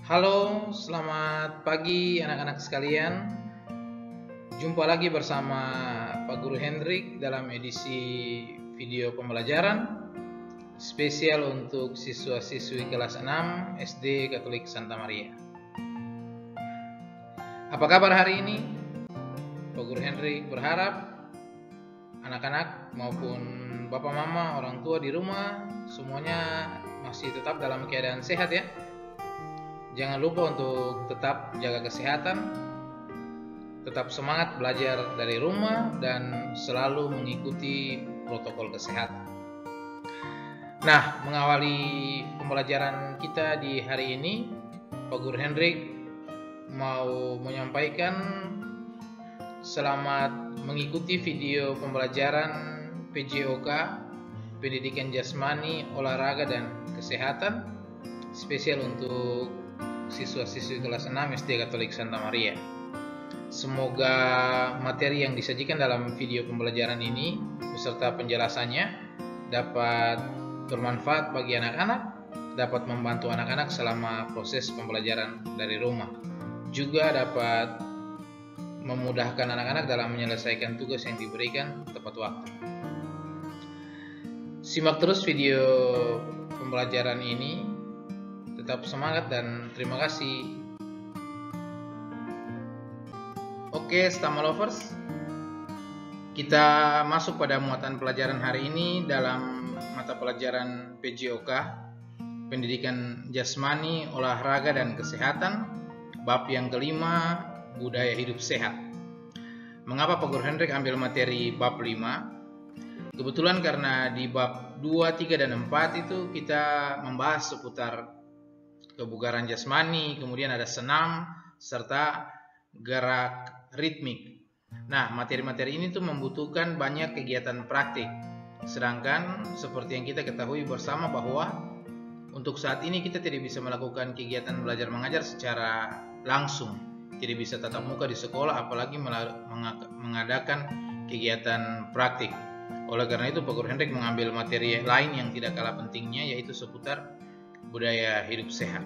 Halo, selamat pagi anak-anak sekalian. Jumpa lagi bersama Pak Guru Hendrik dalam edisi video pembelajaran spesial untuk siswa-siswi kelas 6 SD Katolik Santa Maria. Apa kabar hari ini? Pak Guru Hendrik berharap anak-anak maupun bapak mama, orang tua di rumah semuanya masih tetap dalam keadaan sehat ya. Jangan lupa untuk tetap jaga kesehatan, tetap semangat belajar dari rumah, dan selalu mengikuti protokol kesehatan. Nah, mengawali pembelajaran kita di hari ini, Pak Guru Hendrik mau menyampaikan selamat mengikuti video pembelajaran PJOK, Pendidikan Jasmani, Olahraga, dan Kesehatan, spesial untuk siswa-siswi kelas 6 SD Katolik Santa Maria. Semoga materi yang disajikan dalam video pembelajaran ini beserta penjelasannya dapat bermanfaat bagi anak-anak, dapat membantu anak-anak selama proses pembelajaran dari rumah. Juga dapat memudahkan anak-anak dalam menyelesaikan tugas yang diberikan tepat waktu. Simak terus video pembelajaran ini. Tetap semangat dan terima kasih. Oke, Stama Lovers, kita masuk pada muatan pelajaran hari ini dalam mata pelajaran PJOK, Pendidikan Jasmani, Olahraga, dan Kesehatan, bab yang kelima, Budaya Hidup Sehat. Mengapa Pak Guru Hendrik ambil materi bab 5? Kebetulan karena di bab 2, 3, dan 4 itu kita membahas seputar kebugaran jasmani, kemudian ada senam, serta gerak ritmik. Nah, materi-materi ini tuh membutuhkan banyak kegiatan praktik. Sedangkan seperti yang kita ketahui bersama bahwa untuk saat ini kita tidak bisa melakukan kegiatan belajar mengajar secara langsung. Tidak bisa tatap muka di sekolah, apalagi mengadakan kegiatan praktik. Oleh karena itu, Pak Guru Hendrik mengambil materi lain yang tidak kalah pentingnya, yaitu seputar budaya hidup sehat.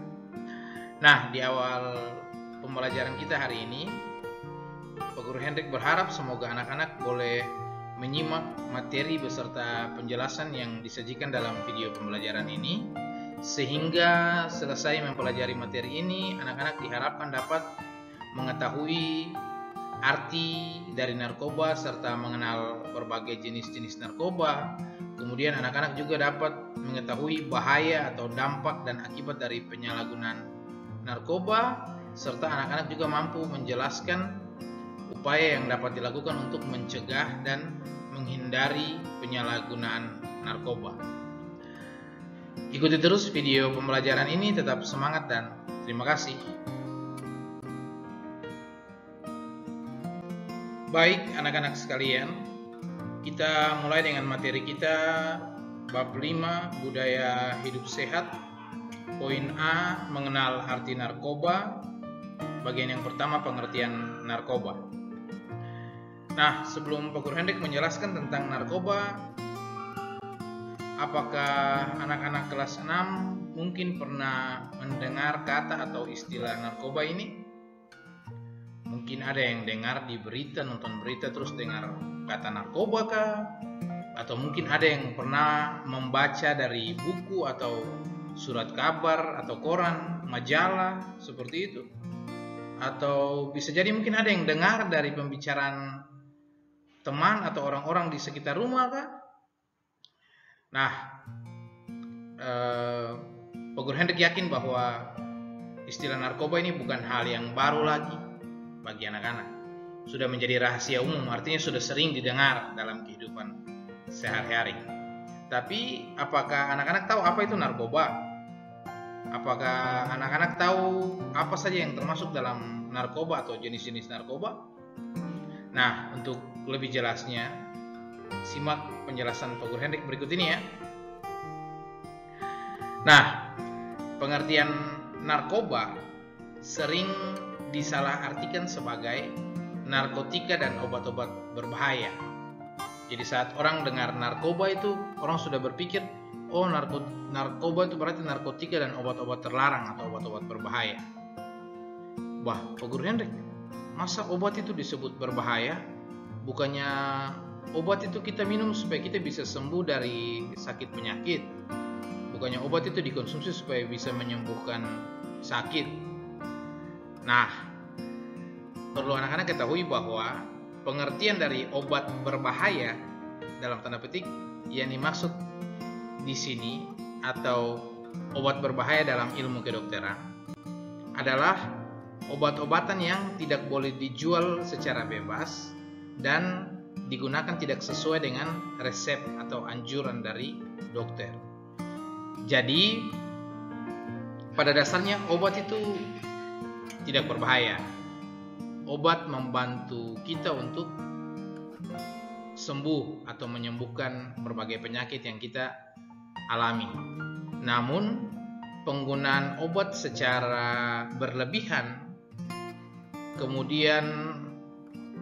Nah, di awal pembelajaran kita hari ini, Pak Guru Hendrik berharap semoga anak-anak boleh menyimak materi beserta penjelasan yang disajikan dalam video pembelajaran ini, sehingga selesai mempelajari materi ini, anak-anak diharapkan dapat mengetahui arti dari narkoba serta mengenal berbagai jenis-jenis narkoba. Kemudian anak-anak juga dapat mengetahui bahaya atau dampak dan akibat dari penyalahgunaan narkoba, serta anak-anak juga mampu menjelaskan upaya yang dapat dilakukan untuk mencegah dan menghindari penyalahgunaan narkoba. Ikuti terus video pembelajaran ini, tetap semangat dan terima kasih. Baik anak-anak sekalian, kita mulai dengan materi kita bab 5 Budaya Hidup Sehat. Poin A, mengenal arti narkoba. Bagian yang pertama, pengertian narkoba. Nah, sebelum Pak Guru Hendrik menjelaskan tentang narkoba, apakah anak-anak kelas 6 mungkin pernah mendengar kata atau istilah narkoba ini? Mungkin ada yang dengar di berita, nonton berita terus dengar kata narkoba kah? Atau mungkin ada yang pernah membaca dari buku atau surat kabar atau koran, majalah, seperti itu. Atau bisa jadi mungkin ada yang dengar dari pembicaraan teman atau orang-orang di sekitar rumah kah? Nah, Pak Guru Hendrik yakin bahwa istilah narkoba ini bukan hal yang baru lagi bagi anak-anak. Sudah menjadi rahasia umum, artinya sudah sering didengar dalam kehidupan sehari-hari. Tapi apakah anak-anak tahu apa itu narkoba? Apakah anak-anak tahu apa saja yang termasuk dalam narkoba atau jenis-jenis narkoba? Nah, untuk lebih jelasnya, simak penjelasan Pak Guru Hendrik berikut ini ya. Nah, pengertian narkoba sering disalahartikan sebagai narkotika dan obat-obat berbahaya. Jadi saat orang dengar narkoba itu, orang sudah berpikir, oh narkoba itu berarti narkotika dan obat-obat terlarang atau obat-obat berbahaya. Wah, Pak Guru Hendrik, masa obat itu disebut berbahaya? Bukannya obat itu kita minum supaya kita bisa sembuh dari sakit penyakit? Bukannya obat itu dikonsumsi supaya bisa menyembuhkan sakit? Nah, perlu anak-anak ketahui bahwa pengertian dari obat berbahaya dalam tanda petik yang dimaksud di sini atau obat berbahaya dalam ilmu kedokteran adalah obat-obatan yang tidak boleh dijual secara bebas dan digunakan tidak sesuai dengan resep atau anjuran dari dokter. Jadi, pada dasarnya obat itu tidak berbahaya. Obat membantu kita untuk sembuh atau menyembuhkan berbagai penyakit yang kita alami. Namun, penggunaan obat secara berlebihan, kemudian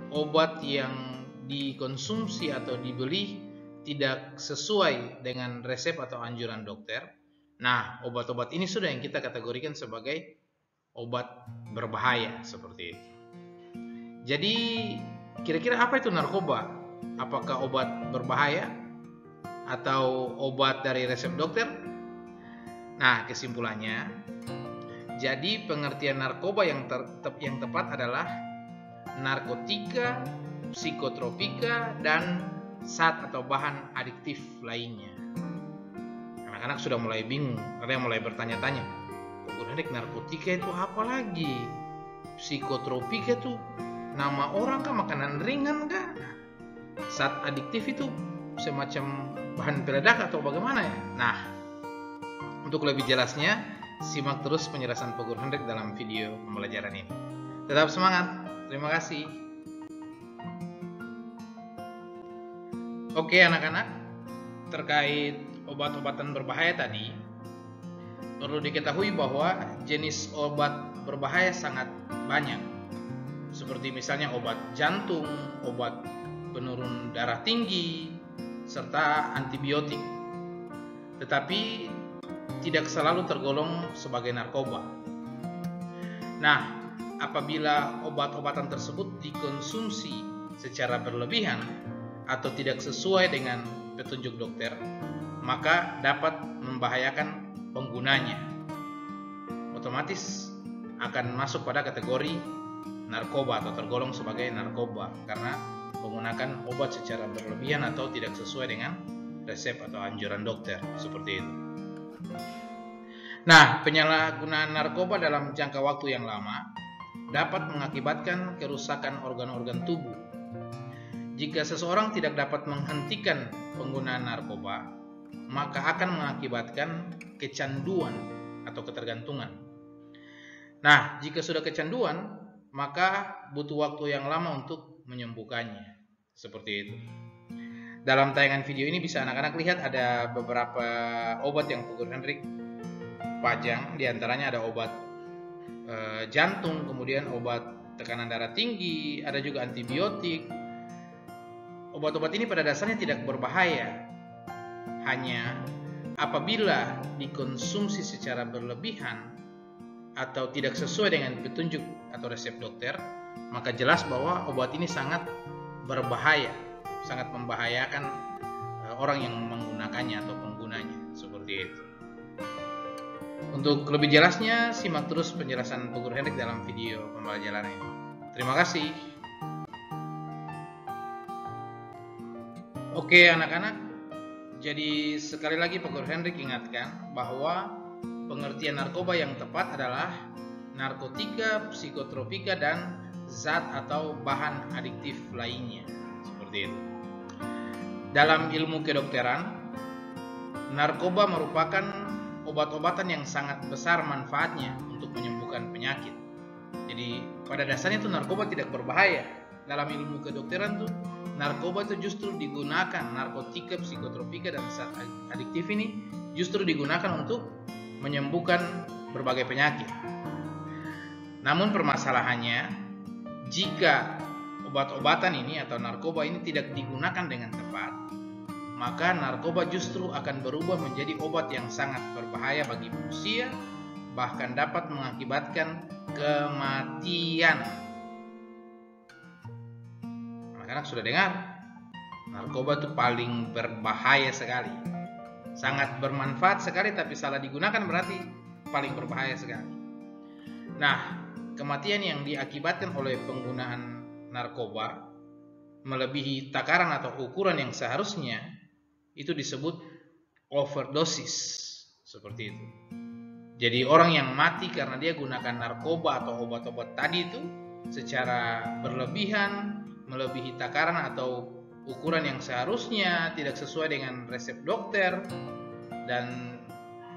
obat yang dikonsumsi atau dibeli tidak sesuai dengan resep atau anjuran dokter. Nah, obat-obat ini sudah yang kita kategorikan sebagai obat berbahaya seperti itu. Jadi, kira-kira apa itu narkoba? Apakah obat berbahaya atau obat dari resep dokter? Nah, kesimpulannya, jadi pengertian narkoba yang tepat adalah narkotika, psikotropika, dan zat atau bahan adiktif lainnya. Anak-anak sudah mulai bingung, ada yang mulai bertanya-tanya, Pak Guru Hendrik, narkotika itu apa lagi? Psikotropika itu nama orang kah, makanan ringan kah? Zat adiktif itu semacam bahan peledak atau bagaimana ya? Nah, untuk lebih jelasnya, simak terus penjelasan Pak Guru Hendrik dalam video pembelajaran ini. Tetap semangat, terima kasih. Oke anak-anak, terkait obat-obatan berbahaya tadi, perlu diketahui bahwa jenis obat berbahaya sangat banyak. Seperti misalnya obat jantung, obat penurun darah tinggi, serta antibiotik. Tetapi tidak selalu tergolong sebagai narkoba. Nah, apabila obat-obatan tersebut dikonsumsi secara berlebihan atau tidak sesuai dengan petunjuk dokter, maka dapat membahayakan penggunanya. Otomatis akan masuk pada kategori narkoba atau tergolong sebagai narkoba karena menggunakan obat secara berlebihan atau tidak sesuai dengan resep atau anjuran dokter, seperti itu. Nah, penyalahgunaan narkoba dalam jangka waktu yang lama dapat mengakibatkan kerusakan organ-organ tubuh. Jika seseorang tidak dapat menghentikan penggunaan narkoba, maka akan mengakibatkan kecanduan atau ketergantungan. Nah, jika sudah kecanduan, maka butuh waktu yang lama untuk menyembuhkannya. Seperti itu. Dalam tayangan video ini bisa anak-anak lihat ada beberapa obat yang Pak Guru Hendrik pajang. Di antaranya ada obat jantung, kemudian obat tekanan darah tinggi, ada juga antibiotik. Obat-obat ini pada dasarnya tidak berbahaya. Hanya apabila dikonsumsi secara berlebihan atau tidak sesuai dengan petunjuk atau resep dokter, maka jelas bahwa obat ini sangat berbahaya, sangat membahayakan orang yang menggunakannya atau penggunanya, seperti itu. Untuk lebih jelasnya, simak terus penjelasan Pak Guru Hendrik dalam video pembelajaran ini. Terima kasih. Oke anak-anak, jadi sekali lagi Pak Guru Hendrik ingatkan bahwa pengertian narkoba yang tepat adalah narkotika, psikotropika, dan zat atau bahan adiktif lainnya, seperti itu. Dalam ilmu kedokteran, narkoba merupakan obat-obatan yang sangat besar manfaatnya untuk menyembuhkan penyakit. Jadi pada dasarnya itu narkoba tidak berbahaya. Dalam ilmu kedokteran tuh narkoba itu justru digunakan, narkotika, psikotropika, dan zat adiktif ini justru digunakan untuk menyembuhkan berbagai penyakit. Namun permasalahannya, jika obat-obatan ini atau narkoba ini tidak digunakan dengan tepat, maka narkoba justru akan berubah menjadi obat yang sangat berbahaya bagi manusia, bahkan dapat mengakibatkan kematian. Anak-anak sudah dengar? Narkoba itu paling berbahaya sekali. Sangat bermanfaat sekali, tapi salah digunakan berarti paling berbahaya sekali. Nah, kematian yang diakibatkan oleh penggunaan narkoba melebihi takaran atau ukuran yang seharusnya itu disebut overdosis, seperti itu. Jadi orang yang mati karena dia gunakan narkoba atau obat-obat tadi itu secara berlebihan, melebihi takaran atau ukuran yang seharusnya, tidak sesuai dengan resep dokter, dan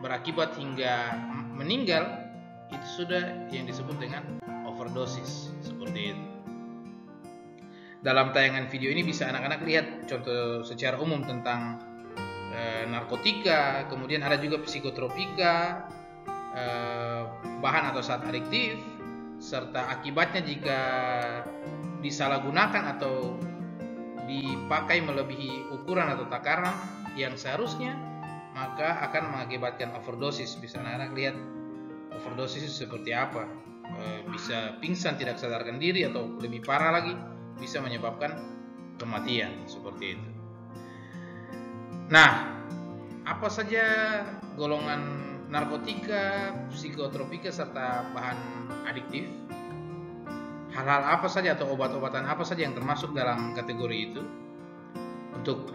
berakibat hingga meninggal, itu sudah yang disebut dengan overdosis, seperti itu. Dalam tayangan video ini bisa anak-anak lihat contoh secara umum tentang narkotika, kemudian ada juga psikotropika, bahan atau zat adiktif, serta akibatnya jika disalahgunakan atau dipakai melebihi ukuran atau takaran yang seharusnya, maka akan mengakibatkan overdosis. Bisa anak-anak lihat overdosis seperti apa, bisa pingsan, tidak sadarkan diri, atau lebih parah lagi bisa menyebabkan kematian, seperti itu. Nah, apa saja golongan narkotika, psikotropika, serta bahan adiktif? Hal-hal apa saja atau obat-obatan apa saja yang termasuk dalam kategori itu? Untuk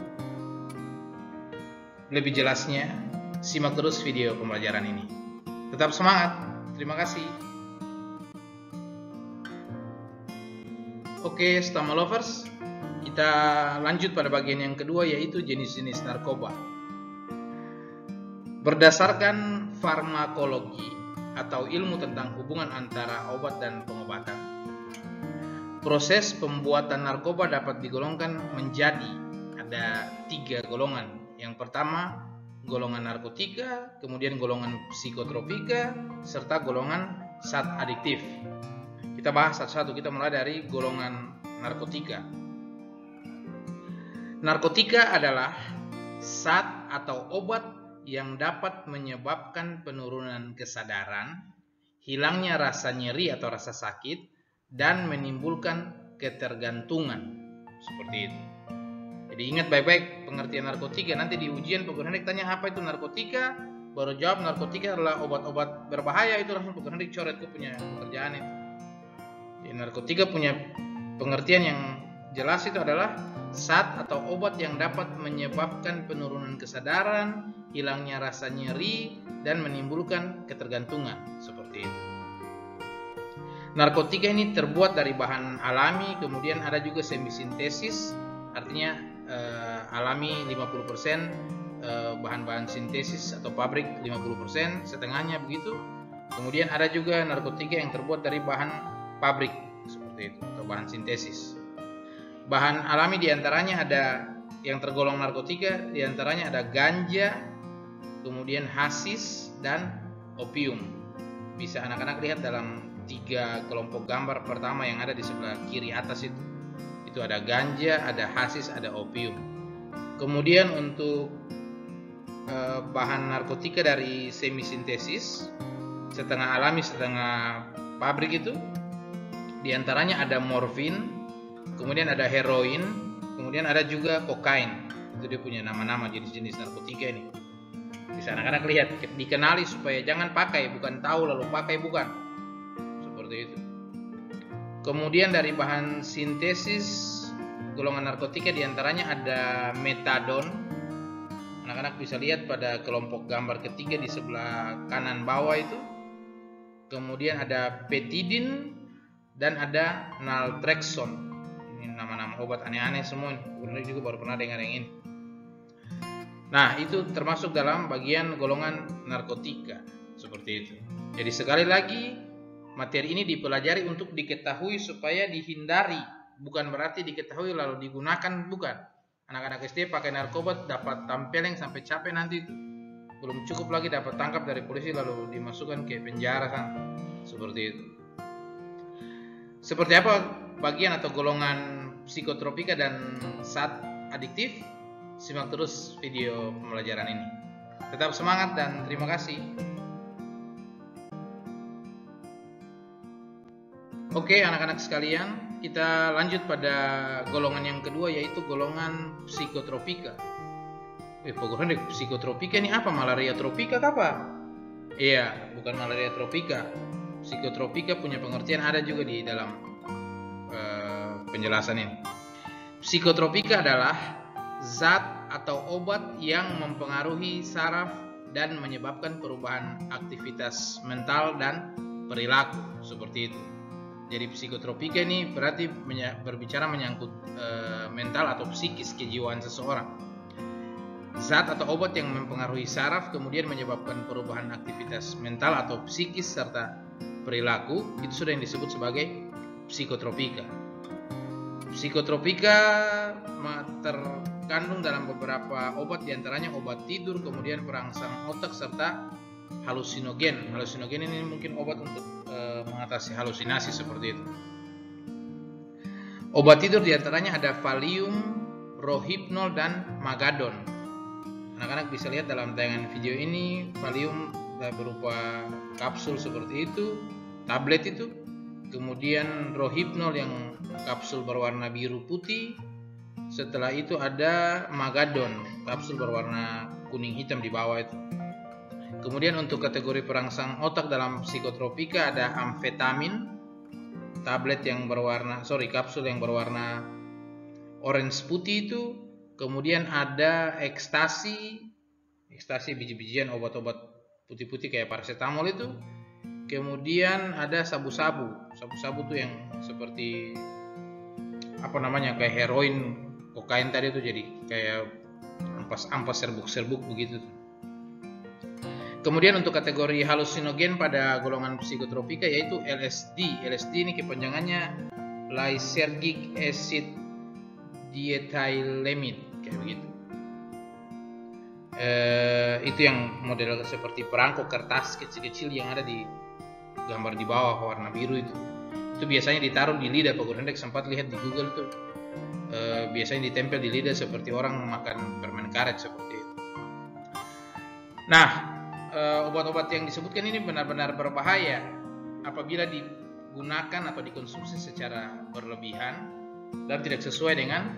lebih jelasnya, simak terus video pembelajaran ini. Tetap semangat. Terima kasih. Oke, Stama Lovers, kita lanjut pada bagian yang kedua, yaitu jenis-jenis narkoba. Berdasarkan farmakologi atau ilmu tentang hubungan antara obat dan pengobatan, proses pembuatan narkoba dapat digolongkan menjadi ada 3 golongan. Yang pertama, golongan narkotika, kemudian golongan psikotropika, serta golongan zat adiktif. Kita bahas satu-satu. Kita mulai dari golongan narkotika. Narkotika adalah zat atau obat yang dapat menyebabkan penurunan kesadaran, hilangnya rasa nyeri atau rasa sakit, dan menimbulkan ketergantungan, seperti itu. Jadi ingat baik-baik pengertian narkotika. Nanti di ujian Pak Henrik tanya apa itu narkotika, baru jawab narkotika adalah obat-obat berbahaya, itu langsung Pak Henrik coret ke punya pekerjaan itu. Jadi narkotika punya pengertian yang jelas, itu adalah zat atau obat yang dapat menyebabkan penurunan kesadaran, hilangnya rasa nyeri, dan menimbulkan ketergantungan, seperti itu. Narkotika ini terbuat dari bahan alami, kemudian ada juga semisintesis, artinya alami 50%, bahan-bahan sintesis atau pabrik 50%, setengahnya begitu. Kemudian ada juga narkotika yang terbuat dari bahan pabrik, seperti itu, atau bahan sintesis. Bahan alami diantaranya ada yang tergolong narkotika, diantaranya ada ganja, kemudian hasis, dan opium. Bisa anak-anak lihat dalam 3 kelompok gambar pertama yang ada di sebelah kiri atas itu. Itu ada ganja, ada hasis, ada opium. Kemudian untuk bahan narkotika dari semisintesis, setengah alami setengah pabrik itu, diantaranya ada morfin, kemudian ada heroin, kemudian ada juga kokain. Itu dia punya nama-nama jenis-jenis narkotika ini. Bisa anak-anak lihat, dikenali supaya jangan pakai, bukan tahu lalu pakai, bukan. Seperti itu. Kemudian dari bahan sintesis golongan narkotika diantaranya ada metadon. Anak-anak bisa lihat pada kelompok gambar ketiga di sebelah kanan bawah itu. Kemudian ada petidin dan ada naltrexone. Ini nama-nama obat aneh-aneh semua. Benar juga baru pernah dengar yang ini. Nah, itu termasuk dalam bagian golongan narkotika, seperti itu. Jadi sekali lagi, materi ini dipelajari untuk diketahui supaya dihindari, bukan berarti diketahui lalu digunakan, bukan. Anak-anak SD pakai narkoba dapat tampeleng sampai capek nanti itu. Belum cukup lagi dapat tangkap dari polisi lalu dimasukkan ke penjara kan. Seperti itu. Seperti apa bagian atau golongan psikotropika dan zat adiktif? Simak terus video pembelajaran ini. Tetap semangat dan terima kasih. Oke, anak-anak sekalian, kita lanjut pada golongan yang kedua, yaitu golongan psikotropika. Psikotropika ini apa? Malaria tropika apa? Iya, bukan malaria tropika. Psikotropika punya pengertian ada juga di dalam penjelasan ini. Psikotropika adalah zat atau obat yang mempengaruhi saraf dan menyebabkan perubahan aktivitas mental dan perilaku, seperti itu. Jadi psikotropika ini berarti berbicara menyangkut mental atau psikis kejiwaan seseorang. Zat atau obat yang mempengaruhi saraf kemudian menyebabkan perubahan aktivitas mental atau psikis serta perilaku, itu sudah yang disebut sebagai psikotropika. Psikotropika terkandung dalam beberapa obat, diantaranya obat tidur, kemudian perangsang otak serta halusinogen. Halusinogen ini mungkin obat untuk mengatasi halusinasi seperti itu. Obat tidur diantaranya ada Valium, Rohypnol, dan Magadon. Anak-anak bisa lihat dalam tayangan video ini, Valium berupa kapsul seperti itu, tablet itu. Kemudian Rohypnol yang kapsul berwarna biru putih. Setelah itu ada Magadon, kapsul berwarna kuning hitam di bawah itu. Kemudian untuk kategori perangsang otak dalam psikotropika ada amfetamin, kapsul yang berwarna orange putih itu. Kemudian ada ekstasi biji-bijian, obat-obat putih-putih kayak paracetamol itu. Kemudian ada sabu-sabu tuh yang seperti kayak heroin, kokain tadi itu, jadi kayak ampas serbuk-serbuk begitu. Kemudian untuk kategori halusinogen pada golongan psikotropika yaitu LSD. LSD ini kepanjangannya lysergic acid diethylamide, kayak begitu. Itu yang model seperti perangko kertas kecil-kecil yang ada di gambar di bawah warna biru itu. Itu biasanya ditaruh di lidah. Pak Guru Hendrik sempat lihat di Google tuh, biasanya ditempel di lidah seperti orang makan permen karet seperti itu. Nah, obat-obat yang disebutkan ini benar-benar berbahaya apabila digunakan atau dikonsumsi secara berlebihan dan tidak sesuai dengan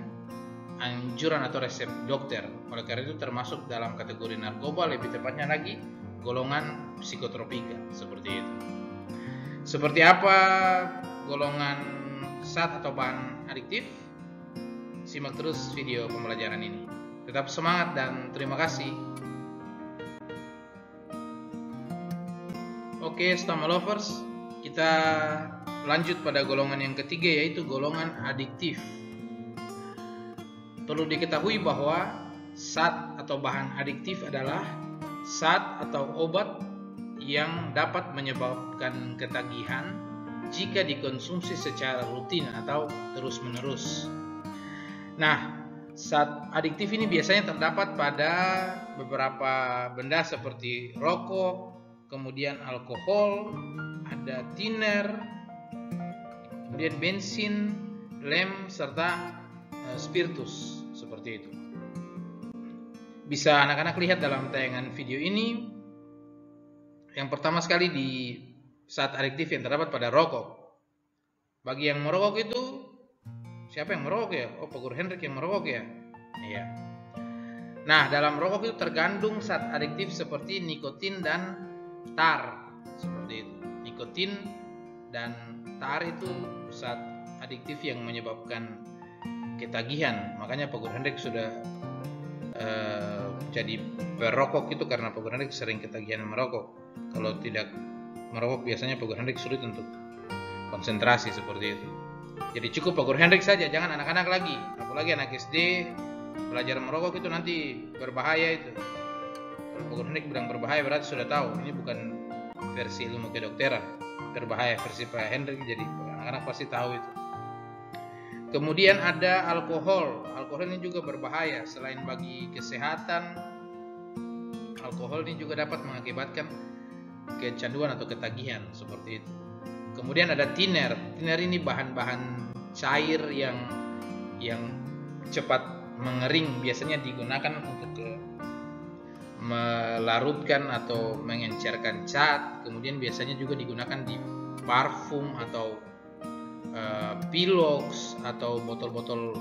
anjuran atau resep dokter. Oleh karena itu termasuk dalam kategori narkoba, lebih tepatnya lagi golongan psikotropika seperti itu. Seperti apa golongan zat atau bahan adiktif? Simak terus video pembelajaran ini. Tetap semangat dan terima kasih. Oke, Stoma Lovers, kita lanjut pada golongan yang ketiga, yaitu golongan adiktif. Perlu diketahui bahwa zat atau bahan adiktif adalah zat atau obat yang dapat menyebabkan ketagihan jika dikonsumsi secara rutin atau terus-menerus. Nah, zat adiktif ini biasanya terdapat pada beberapa benda seperti rokok, kemudian alkohol, ada tiner, kemudian bensin, lem, serta spiritus, seperti itu. Bisa anak-anak lihat dalam tayangan video ini. Yang pertama sekali di zat adiktif yang terdapat pada rokok. Bagi yang merokok itu, siapa yang merokok ya? Oh, Pak Guru Hendrik yang merokok ya? Iya. Nah, dalam rokok itu terkandung zat adiktif seperti nikotin dan tar, seperti itu. Nikotin dan tar itu zat adiktif yang menyebabkan ketagihan. Makanya Pak Guru Hendrik sudah jadi perokok itu karena Pak Guru Hendrik sering ketagihan merokok. Kalau tidak merokok biasanya Pak Guru Hendrik sulit untuk konsentrasi seperti itu. Jadi cukup Pak Guru Hendrik saja, jangan anak-anak lagi. Apalagi anak SD belajar merokok itu nanti berbahaya itu. Kalau Pak Guru Hendrik bilang berbahaya berarti sudah tahu. Ini bukan versi ilmu kedokteran, berbahaya versi Pak Hendrik. Jadi anak-anak pasti tahu itu. Kemudian ada alkohol. Alkohol ini juga berbahaya. Selain bagi kesehatan, alkohol ini juga dapat mengakibatkan kecanduan atau ketagihan, seperti itu. Kemudian ada tiner. Tiner ini bahan-bahan cair yang cepat mengering, biasanya digunakan untuk melarutkan atau mengencerkan cat. Kemudian biasanya juga digunakan di parfum atau pilox atau botol-botol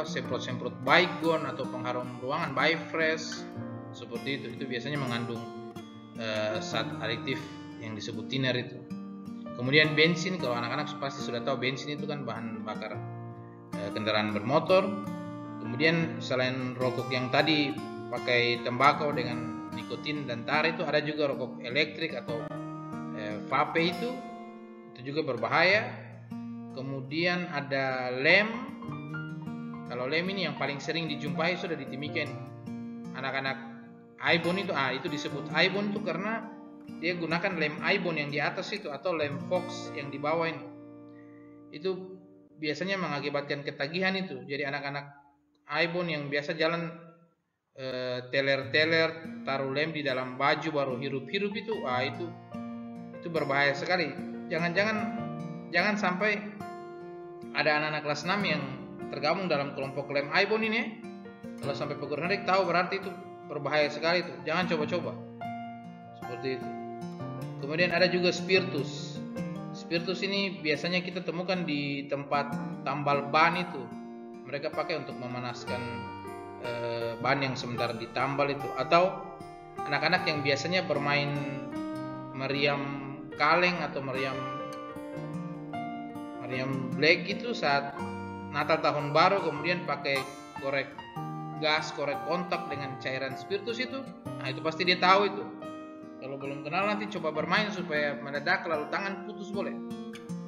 semprot-semprot Baygon atau pengharum ruangan Bayfresh seperti itu. Itu biasanya mengandung zat adiktif yang disebut thinner itu. Kemudian bensin, kalau anak-anak pasti sudah tahu bensin itu kan bahan bakar kendaraan bermotor. Kemudian selain rokok yang tadi pakai tembakau dengan nikotin dan tar, itu ada juga rokok elektrik atau vape, itu juga berbahaya. Kemudian ada lem. Kalau lem ini yang paling sering dijumpai sudah di Timiken anak-anak Aibon itu disebut Aibon itu karena dia gunakan lem Aibon yang di atas itu atau lem Fox yang di bawah ini. Itu biasanya mengakibatkan ketagihan itu. Jadi anak-anak Aibon yang biasa jalan teler-teler taruh lem di dalam baju baru hirup-hirup itu berbahaya sekali. Jangan sampai ada anak-anak kelas 6 yang tergabung dalam kelompok lem Aibon ini ya. Kalau sampai Pak Guru Hendrik tahu berarti itu berbahaya sekali itu. Jangan coba-coba. Seperti itu. Kemudian ada juga spiritus. Spiritus ini biasanya kita temukan di tempat tambal ban itu. Mereka pakai untuk memanaskan ban yang sebentar ditambal itu. Atau anak-anak yang biasanya bermain meriam kaleng atau meriam black itu saat Natal tahun baru, kemudian pakai korek gas, korek kontak dengan cairan spiritus itu. Nah, itu pasti dia tahu itu. Kalau belum kenal nanti coba bermain supaya meledak lalu tangan putus boleh.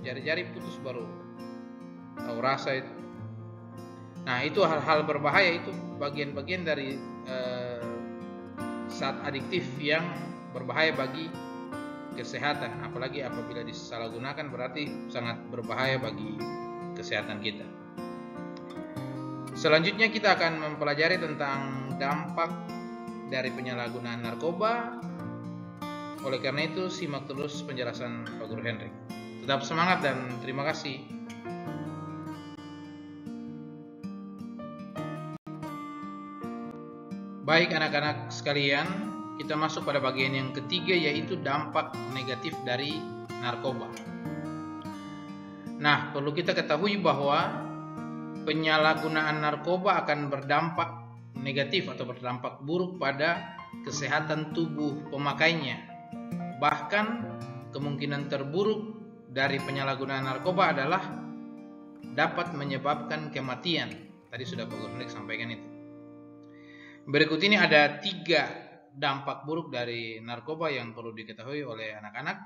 Jari-jari putus baru tahu rasa itu. Nah, itu hal-hal berbahaya, itu bagian-bagian dari zat adiktif yang berbahaya bagi kesehatan. Apalagi apabila disalahgunakan berarti sangat berbahaya bagi kesehatan kita. Selanjutnya kita akan mempelajari tentang dampak dari penyalahgunaan narkoba. Oleh karena itu, simak terus penjelasan Pak Guru Hendrik. Tetap semangat dan terima kasih. Baik anak-anak sekalian, kita masuk pada bagian yang ketiga, yaitu dampak negatif dari narkoba. Nah, perlu kita ketahui bahwa penyalahgunaan narkoba akan berdampak negatif atau berdampak buruk pada kesehatan tubuh pemakainya. Bahkan kemungkinan terburuk dari penyalahgunaan narkoba adalah dapat menyebabkan kematian. Tadi sudah Pak Guru Hendrik sampaikan itu. Berikut ini ada 3 dampak buruk dari narkoba yang perlu diketahui oleh anak-anak.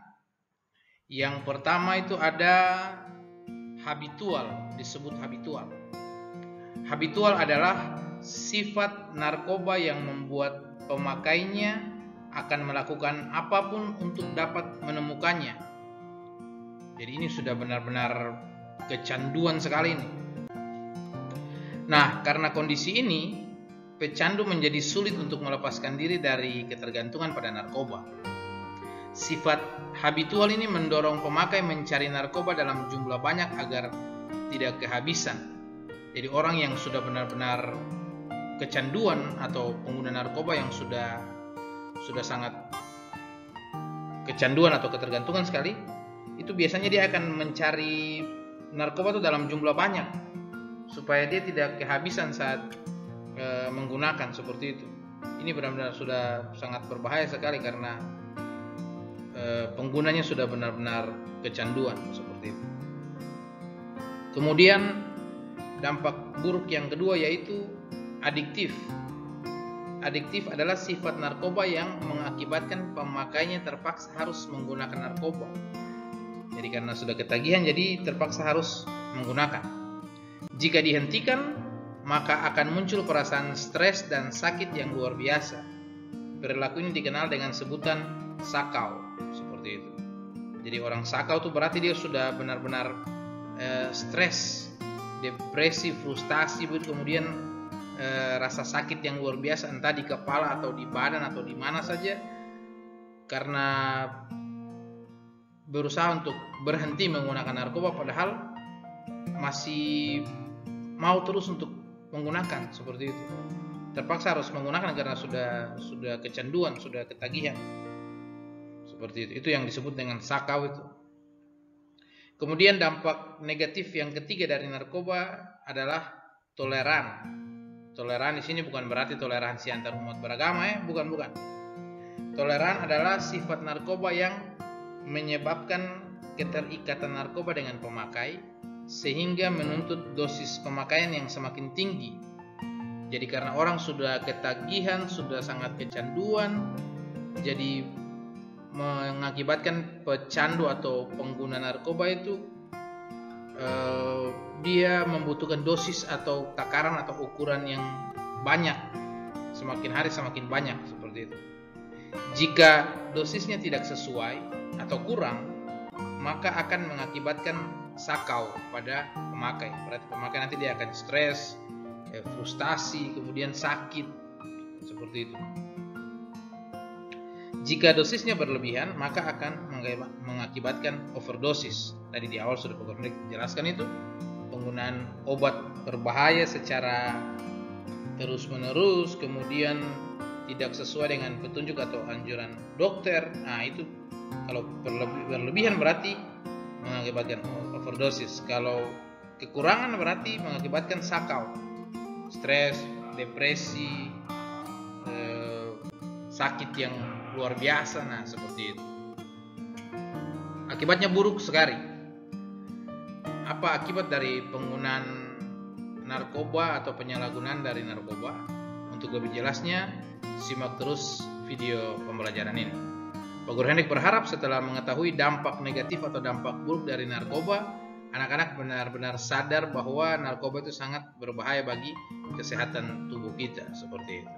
Yang pertama itu ada habitual, disebut habitual. Habitual adalah sifat narkoba yang membuat pemakainya akan melakukan apapun untuk dapat menemukannya. Jadi ini sudah benar-benar kecanduan sekali ini. Nah, karena kondisi ini, pecandu menjadi sulit untuk melepaskan diri dari ketergantungan pada narkoba. Sifat habitual ini mendorong pemakai mencari narkoba dalam jumlah banyak agar tidak kehabisan. Jadi orang yang sudah benar-benar kecanduan atau pengguna narkoba yang sudah sangat kecanduan atau ketergantungan sekali, itu biasanya dia akan mencari narkoba itu dalam jumlah banyak supaya dia tidak kehabisan saat menggunakan seperti itu. Ini benar-benar sudah sangat berbahaya sekali karena penggunanya sudah benar-benar kecanduan seperti itu. Kemudian dampak buruk yang kedua yaitu adiktif. Adiktif adalah sifat narkoba yang mengakibatkan pemakainya terpaksa harus menggunakan narkoba. Jadi karena sudah ketagihan, jadi terpaksa harus menggunakan. Jika dihentikan, maka akan muncul perasaan stres dan sakit yang luar biasa. Perilaku ini dikenal dengan sebutan sakau, seperti itu. Jadi orang sakau itu berarti dia sudah benar-benar stres, depresi, frustasi, kemudian rasa sakit yang luar biasa, entah di kepala atau di badan atau di mana saja, karena berusaha untuk berhenti menggunakan narkoba padahal masih mau terus untuk menggunakan seperti itu. Terpaksa harus menggunakan karena sudah kecanduan, sudah ketagihan. Seperti itu. Itu yang disebut dengan sakau itu. Kemudian dampak negatif yang ketiga dari narkoba adalah toleran. Toleran di sini bukan berarti toleransi antar umat beragama, bukan. Toleran adalah sifat narkoba yang menyebabkan keterikatan narkoba dengan pemakai sehingga menuntut dosis pemakaian yang semakin tinggi. Jadi karena orang sudah ketagihan, sudah sangat kecanduan, jadi mengakibatkan pecandu atau pengguna narkoba itu dia membutuhkan dosis atau takaran atau ukuran yang banyak, semakin hari semakin banyak seperti itu. Jika dosisnya tidak sesuai atau kurang, maka akan mengakibatkan sakau pada pemakai. Berarti pemakai nanti dia akan stres, frustasi, kemudian sakit, seperti itu. Jika dosisnya berlebihan, maka akan mengakibatkan overdosis. Tadi di awal sudah Pak Gurhendik jelaskan itu, penggunaan obat berbahaya secara terus-menerus, kemudian tidak sesuai dengan petunjuk atau anjuran dokter. Nah, itu kalau berlebihan berarti mengakibatkan overdosis. Kalau kekurangan berarti mengakibatkan sakau, stres, depresi, sakit yang luar biasa. Nah, seperti itu. Akibatnya buruk sekali. Apa akibat dari penggunaan narkoba atau penyalahgunaan dari narkoba? Untuk lebih jelasnya, simak terus video pembelajaran ini. Pak Gurhendik berharap setelah mengetahui dampak negatif atau dampak buruk dari narkoba, anak-anak benar-benar sadar bahwa narkoba itu sangat berbahaya bagi kesehatan tubuh kita, seperti itu.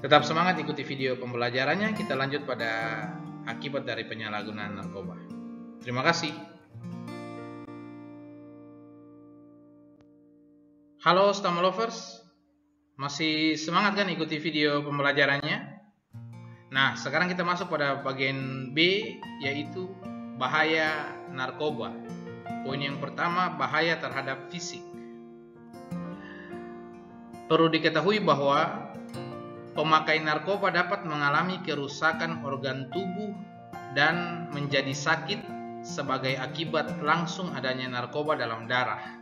Tetap semangat ikuti video pembelajarannya. Kita lanjut pada akibat dari penyalahgunaan narkoba. Terima kasih. Halo Stama Lovers, masih semangat kan ikuti video pembelajarannya? Nah, sekarang kita masuk pada bagian B, yaitu bahaya narkoba. Poin yang pertama, bahaya terhadap fisik. Perlu diketahui bahwa pemakai narkoba dapat mengalami kerusakan organ tubuh dan menjadi sakit sebagai akibat langsung adanya narkoba dalam darah.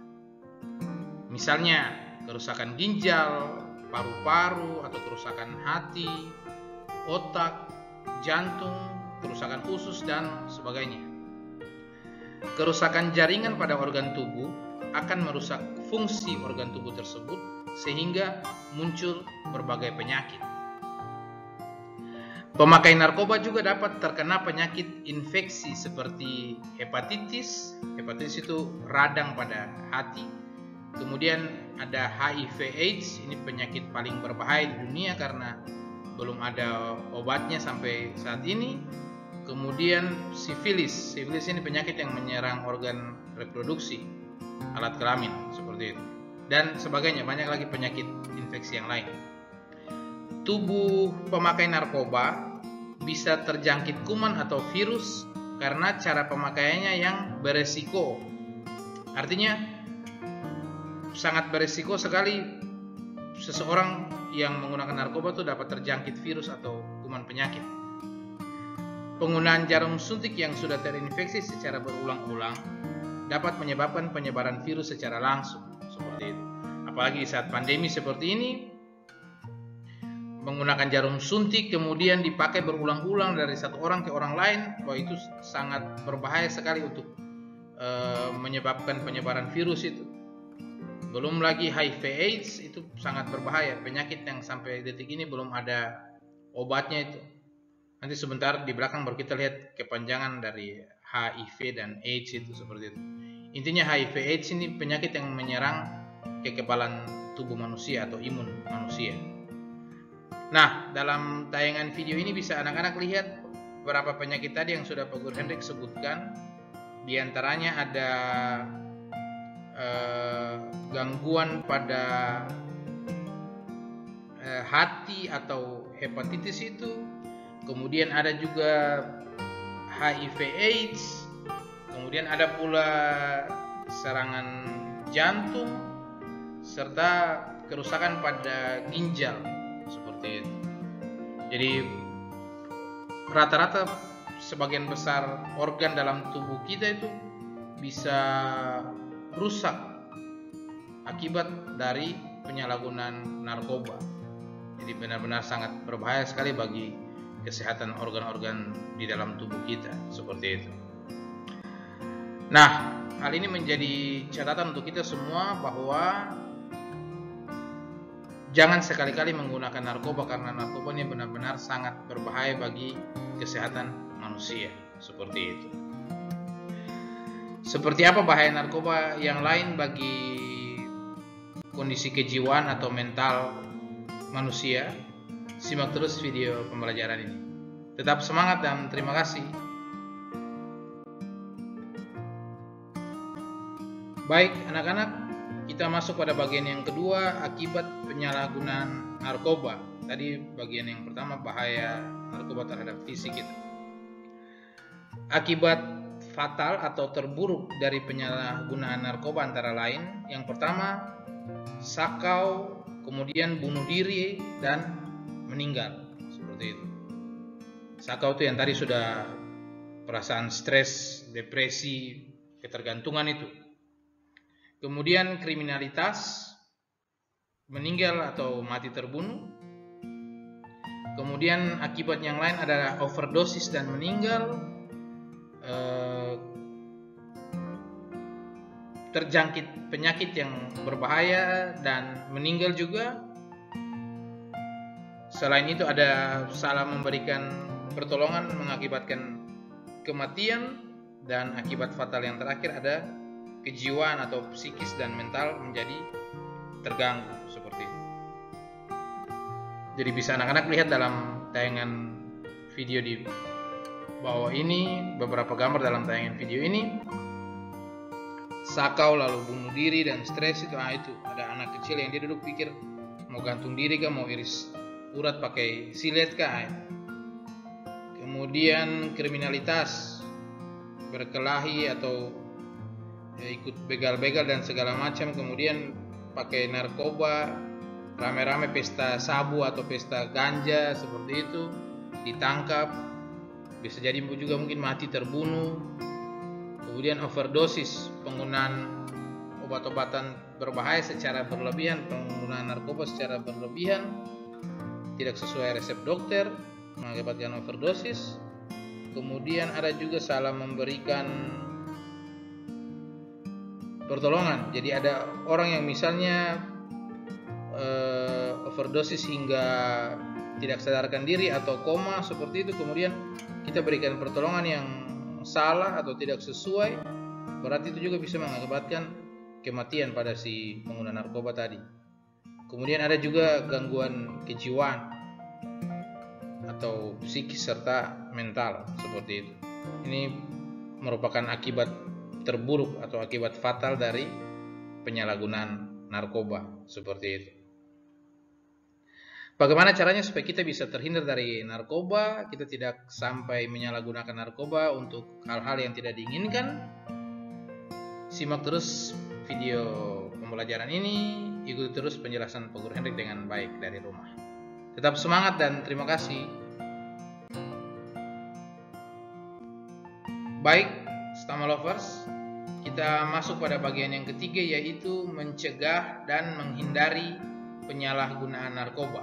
Misalnya, kerusakan ginjal, paru-paru, atau kerusakan hati, otak, jantung, kerusakan usus, dan sebagainya. Kerusakan jaringan pada organ tubuh akan merusak fungsi organ tubuh tersebut sehingga muncul berbagai penyakit. Pemakai narkoba juga dapat terkena penyakit infeksi seperti hepatitis. Hepatitis itu radang pada hati. Kemudian ada HIV/AIDS, ini penyakit paling berbahaya di dunia karena belum ada obatnya sampai saat ini. Kemudian sifilis ini penyakit yang menyerang organ reproduksi, alat kelamin, seperti itu. Dan sebagainya, banyak lagi penyakit infeksi yang lain. Tubuh pemakai narkoba bisa terjangkit kuman atau virus karena cara pemakaiannya yang beresiko. Artinya sangat beresiko sekali seseorang yang menggunakan narkoba itu dapat terjangkit virus atau kuman penyakit. Penggunaan jarum suntik yang sudah terinfeksi secara berulang-ulang dapat menyebabkan penyebaran virus secara langsung, seperti itu. Apalagi saat pandemi seperti ini, menggunakan jarum suntik kemudian dipakai berulang-ulang dari satu orang ke orang lain, bahwa itu sangat berbahaya sekali untuk menyebabkan penyebaran virus itu. Belum lagi HIV/AIDS, itu sangat berbahaya, penyakit yang sampai detik ini belum ada obatnya itu. Nanti sebentar di belakang baru kita lihat kepanjangan dari HIV dan AIDS itu, seperti itu. Intinya HIV/AIDS ini penyakit yang menyerang kekebalan tubuh manusia atau imun manusia. Nah, dalam tayangan video ini bisa anak-anak lihat beberapa penyakit tadi yang sudah Pak Gurhendik sebutkan. Di antaranya ada gangguan pada hati atau hepatitis itu, kemudian ada juga HIV/AIDS, kemudian ada pula serangan jantung, serta kerusakan pada ginjal seperti itu. Jadi rata-rata sebagian besar organ dalam tubuh kita itu bisa rusak akibat dari penyalahgunaan narkoba. Jadi benar-benar sangat berbahaya sekali bagi kesehatan organ-organ di dalam tubuh kita seperti itu. Nah, hal ini menjadi catatan untuk kita semua bahwa jangan sekali-kali menggunakan narkoba, karena narkoba ini benar-benar sangat berbahaya bagi kesehatan manusia seperti itu. Seperti apa bahaya narkoba yang lain bagi kondisi kejiwaan atau mental manusia? Simak terus video pembelajaran ini. Tetap semangat dan terima kasih. Baik anak-anak, kita masuk pada bagian yang kedua, akibat penyalahgunaan narkoba. Tadi bagian yang pertama, bahaya narkoba terhadap fisik kita. Akibat fatal atau terburuk dari penyalahgunaan narkoba antara lain, yang pertama sakau, kemudian bunuh diri dan meninggal seperti itu. Sakau itu yang tadi sudah perasaan stres, depresi, ketergantungan itu. Kemudian kriminalitas, meninggal atau mati terbunuh. Kemudian akibat yang lain adalah overdosis dan meninggal, terjangkit penyakit yang berbahaya dan meninggal juga. Selain itu ada salah memberikan pertolongan mengakibatkan kematian, dan akibat fatal yang terakhir ada kejiwaan atau psikis dan mental menjadi terganggu seperti itu. Jadi bisa anak-anak lihat dalam tayangan video di bawah ini, beberapa gambar dalam tayangan video ini. Sakau, lalu bunuh diri dan stres itu, itu ada anak kecil yang dia duduk pikir mau gantung diri kah, mau iris urat pakai silet kah. Kemudian kriminalitas, berkelahi atau ikut begal-begal dan segala macam, kemudian pakai narkoba, rame-rame pesta sabu atau pesta ganja seperti itu, ditangkap, bisa jadi juga mungkin mati terbunuh. Kemudian overdosis, penggunaan obat-obatan berbahaya secara berlebihan, penggunaan narkoba secara berlebihan, tidak sesuai resep dokter, mengakibatkan overdosis. Kemudian ada juga salah memberikan pertolongan. Jadi ada orang yang misalnya overdosis hingga tidak sadarkan diri atau koma seperti itu, kemudian kita berikan pertolongan yang salah atau tidak sesuai, berarti itu juga bisa mengakibatkan kematian pada si pengguna narkoba tadi. Kemudian ada juga gangguan kejiwaan atau psikis serta mental seperti itu. Ini merupakan akibat terburuk atau akibat fatal dari penyalahgunaan narkoba seperti itu. Bagaimana caranya supaya kita bisa terhindar dari narkoba, kita tidak sampai menyalahgunakan narkoba untuk hal-hal yang tidak diinginkan? Simak terus video pembelajaran ini, ikuti terus penjelasan Pak Guru Hendrik dengan baik dari rumah. Tetap semangat dan terima kasih. Baik, Stama Lovers, kita masuk pada bagian yang ketiga, yaitu mencegah dan menghindari penyalahgunaan narkoba.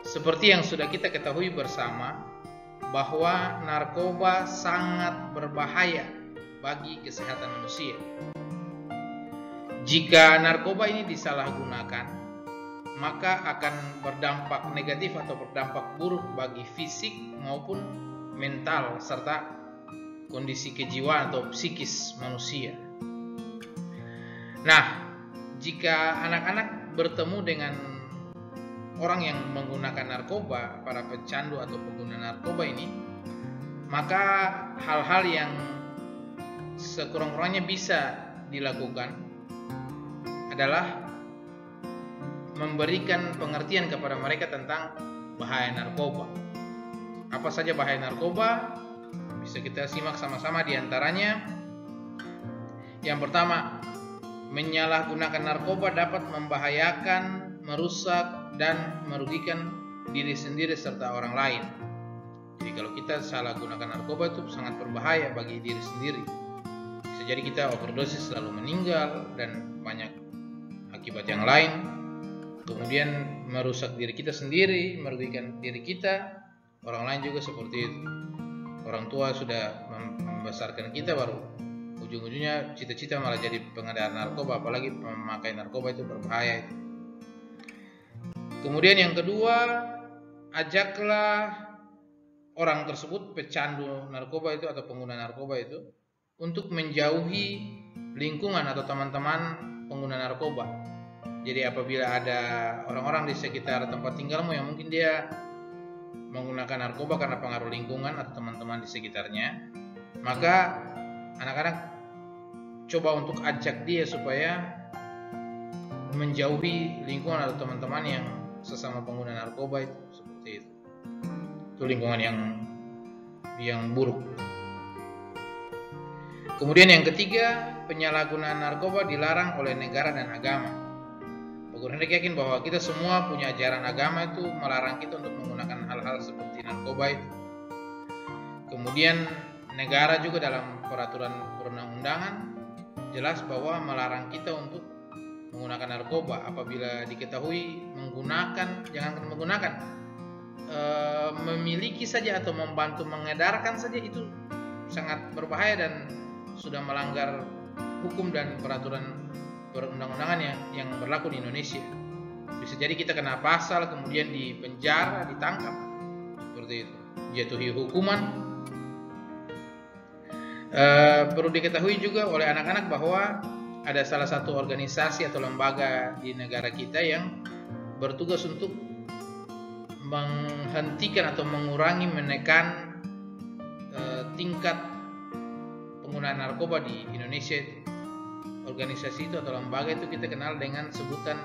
Seperti yang sudah kita ketahui bersama, bahwa narkoba sangat berbahaya bagi kesehatan manusia. Jika narkoba ini disalahgunakan, maka akan berdampak negatif atau berdampak buruk bagi fisik maupun mental serta kondisi kejiwaan atau psikis manusia. Nah, jika anak-anak bertemu dengan orang yang menggunakan narkoba, para pecandu atau pengguna narkoba ini, maka hal-hal yang sekurang-kurangnya bisa dilakukan adalah memberikan pengertian kepada mereka tentang bahaya narkoba. Apa saja bahaya narkoba? Bisa kita simak sama-sama. Di antaranya, yang pertama, menyalahgunakan narkoba dapat membahayakan, merusak, dan merugikan diri sendiri serta orang lain. Jadi kalau kita salah gunakan narkoba itu sangat berbahaya bagi diri sendiri. Bisa jadi kita overdosis lalu meninggal dan banyak akibat yang lain. Kemudian merusak diri kita sendiri, merugikan diri kita, orang lain juga seperti itu. Orang tua sudah membesarkan kita, baru ujung-ujungnya cita-cita malah jadi pengedar narkoba, apalagi memakai narkoba itu berbahaya. Kemudian yang kedua, ajaklah orang tersebut pecandu narkoba itu atau pengguna narkoba itu untuk menjauhi lingkungan atau teman-teman pengguna narkoba. Jadi apabila ada orang-orang di sekitar tempat tinggalmu yang mungkin dia menggunakan narkoba karena pengaruh lingkungan atau teman-teman di sekitarnya, maka anak-anak coba untuk ajak dia supaya menjauhi lingkungan atau teman-teman yang sesama pengguna narkoba itu, seperti itu. Itu lingkungan yang buruk. Kemudian yang ketiga, penyalahgunaan narkoba dilarang oleh negara dan agama. Pak Guru Hendrik yakin bahwa kita semua punya ajaran agama itu melarang kita untuk menggunakan hal-hal seperti narkoba itu. Kemudian negara juga dalam peraturan perundang-undangan jelas bahwa melarang kita untuk menggunakan narkoba. Apabila diketahui menggunakan, jangan menggunakan, memiliki saja atau membantu mengedarkan saja itu sangat berbahaya dan sudah melanggar hukum dan peraturan perundang-undangan yang berlaku di Indonesia. Bisa jadi kita kena pasal, kemudian dipenjara, ditangkap, seperti itu, jatuhi hukuman. Perlu diketahui juga oleh anak-anak bahwa ada salah satu organisasi atau lembaga di negara kita yang bertugas untuk menghentikan atau mengurangi, menekan tingkat penggunaan narkoba di Indonesia. Organisasi itu atau lembaga itu kita kenal dengan sebutan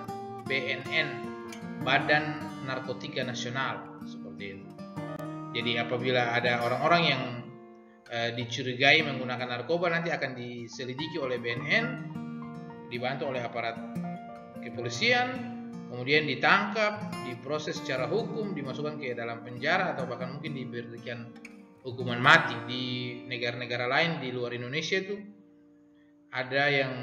BNN, Badan Narkotika Nasional, seperti itu. Jadi apabila ada orang-orang yang dicurigai menggunakan narkoba, nanti akan diselidiki oleh BNN, dibantu oleh aparat kepolisian, kemudian ditangkap, diproses secara hukum, dimasukkan ke dalam penjara atau bahkan mungkin diberikan hukuman mati. Di negara-negara lain di luar Indonesia itu ada yang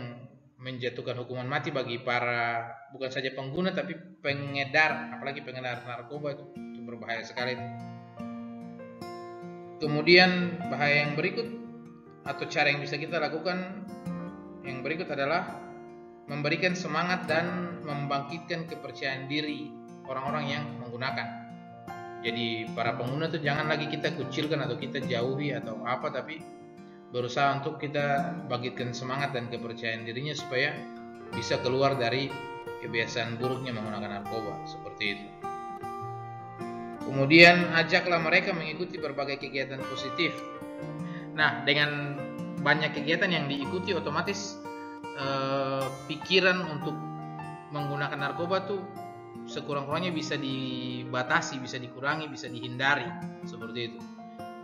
menjatuhkan hukuman mati bagi para bukan saja pengguna tapi pengedar, apalagi pengedar narkoba itu berbahaya sekali. Kemudian bahaya yang berikut atau cara yang bisa kita lakukan yang berikut adalah memberikan semangat dan membangkitkan kepercayaan diri orang-orang yang menggunakan. Jadi para pengguna itu jangan lagi kita kucilkan atau kita jauhi atau apa, tapi berusaha untuk kita bangkitkan semangat dan kepercayaan dirinya supaya bisa keluar dari kebiasaan buruknya menggunakan narkoba, seperti itu. Kemudian ajaklah mereka mengikuti berbagai kegiatan positif. Nah, dengan banyak kegiatan yang diikuti, otomatis pikiran untuk menggunakan narkoba tuh sekurang-kurangnya bisa dibatasi, bisa dikurangi, bisa dihindari, seperti itu.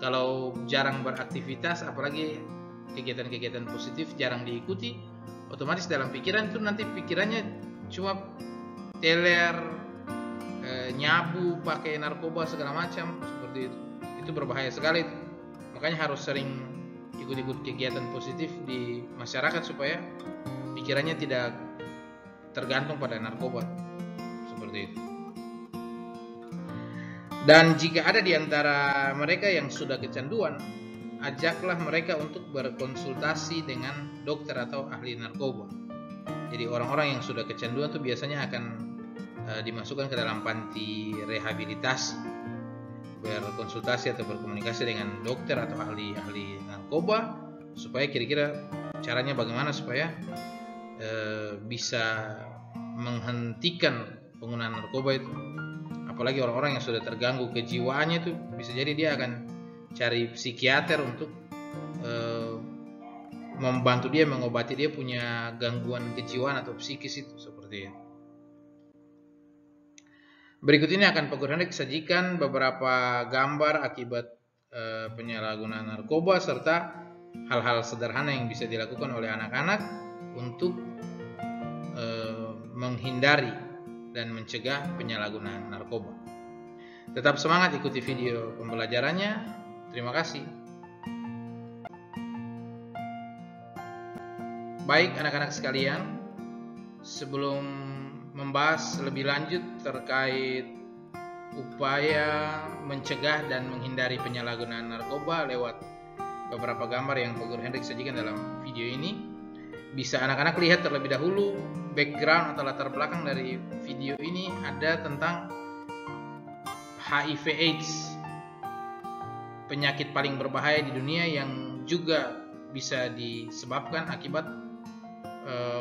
Kalau jarang beraktivitas, apalagi kegiatan-kegiatan positif jarang diikuti, otomatis dalam pikiran itu nanti pikirannya cuma teler, nyabu, pakai narkoba segala macam, seperti itu. Itu berbahaya sekali itu. Makanya harus sering ikut-ikut kegiatan positif di masyarakat supaya pikirannya tidak tergantung pada narkoba, seperti itu. Dan jika ada di antara mereka yang sudah kecanduan, ajaklah mereka untuk berkonsultasi dengan dokter atau ahli narkoba. Jadi orang-orang yang sudah kecanduan itu biasanya akan dimasukkan ke dalam panti rehabilitasi, berkonsultasi atau berkomunikasi dengan dokter atau ahli narkoba supaya kira-kira caranya bagaimana supaya bisa menghentikan penggunaan narkoba itu. Apalagi orang-orang yang sudah terganggu kejiwaannya itu bisa jadi dia akan cari psikiater untuk membantu dia, mengobati dia punya gangguan kejiwaan atau psikis itu, seperti itu. Berikut ini akan Pak Guru Hendrik sajikan beberapa gambar akibat penyalahgunaan narkoba serta hal-hal sederhana yang bisa dilakukan oleh anak-anak untuk menghindari dan mencegah penyalahgunaan narkoba. Tetap semangat ikuti video pembelajarannya. Terima kasih. Baik anak-anak sekalian, sebelum membahas lebih lanjut terkait upaya mencegah dan menghindari penyalahgunaan narkoba lewat beberapa gambar yang Pak Guru Hendrik sajikan dalam video ini, bisa anak-anak lihat terlebih dahulu background atau latar belakang dari video ini ada tentang HIV/AIDS, penyakit paling berbahaya di dunia yang juga bisa disebabkan akibat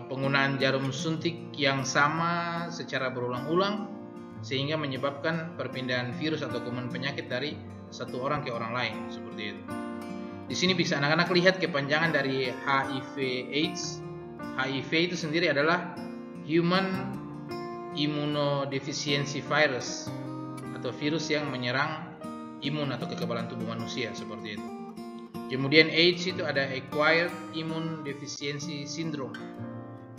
penggunaan jarum suntik yang sama secara berulang-ulang sehingga menyebabkan perpindahan virus atau kuman penyakit dari satu orang ke orang lain, seperti itu. Di sini bisa anak-anak lihat kepanjangan dari HIV/AIDS. HIV itu sendiri adalah Human Immunodeficiency Virus atau virus yang menyerang imun atau kekebalan tubuh manusia, seperti itu. Kemudian AIDS itu ada Acquired Immune Deficiency Syndrome.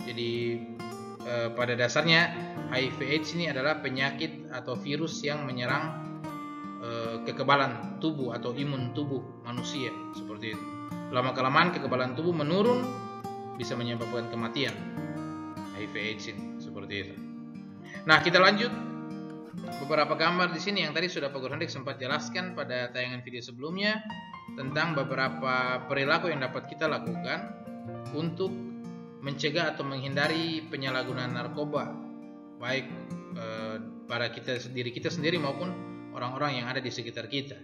Jadi pada dasarnya HIV/AIDS ini adalah penyakit atau virus yang menyerang kekebalan tubuh atau imun tubuh manusia, seperti itu. Lama-kelamaan kekebalan tubuh menurun, bisa menyebabkan kematian. HIV/AIDS ini seperti itu. Nah, kita lanjut beberapa gambar di sini yang tadi sudah Pak Guru Hendrik sempat jelaskan pada tayangan video sebelumnya tentang beberapa perilaku yang dapat kita lakukan untuk mencegah atau menghindari penyalahgunaan narkoba, baik pada diri kita sendiri maupun orang-orang yang ada di sekitar kita.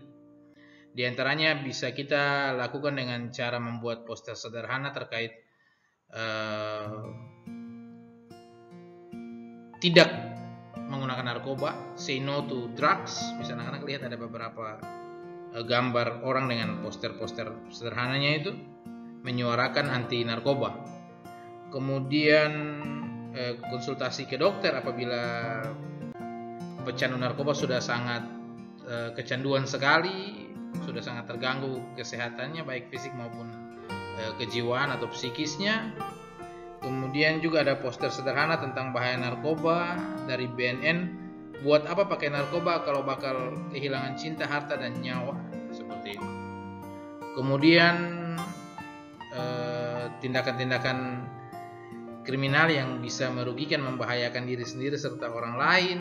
Di antaranya bisa kita lakukan dengan cara membuat poster sederhana terkait tidak menggunakan narkoba, say no to drugs. Bisa anak-anak lihat ada beberapa gambar orang dengan poster-poster sederhananya itu menyuarakan anti narkoba. Kemudian konsultasi ke dokter apabila pecandu narkoba sudah sangat kecanduan sekali, sudah sangat terganggu kesehatannya baik fisik maupun kejiwaan atau psikisnya. Kemudian juga ada poster sederhana tentang bahaya narkoba dari BNN. Buat apa pakai narkoba kalau bakal kehilangan cinta, harta, dan nyawa, seperti itu. Kemudian tindakan-tindakan kriminal yang bisa merugikan, membahayakan diri sendiri serta orang lain,